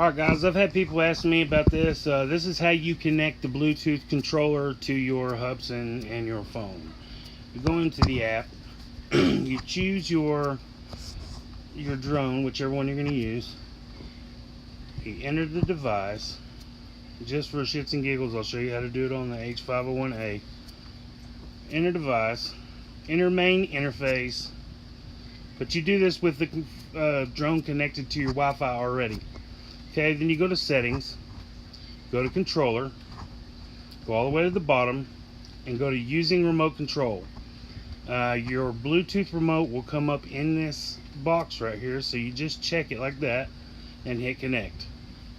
Alright guys, I've had people ask me about this. This is how you connect the Bluetooth controller to your hubsan and your phone. You go into the app, you choose your drone, whichever one you're going to use. You enter the device. Just for shits and giggles, I'll show you how to do it on the H501A. Enter device, enter main interface, but you do this with the drone connected to your Wi-Fi already. Okay, then you go to settings, go to controller, go all the way to the bottom, and go to using remote control. Your Bluetooth remote will come up in this box right here, so you just check it like that and hit connect.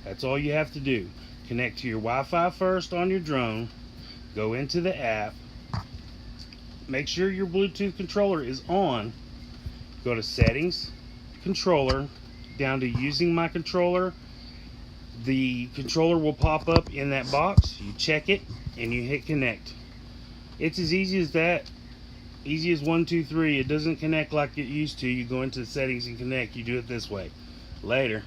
That's all you have to do. Connect to your Wi-Fi first on your drone, go into the app, make sure your Bluetooth controller is on, go to settings, controller, down to using my controller. The controller will pop up in that box. You check it and you hit connect. It's as easy as that. Easy as 1, 2, 3. It doesn't connect like it used to. You go into the settings and connect. You do it this way. Later.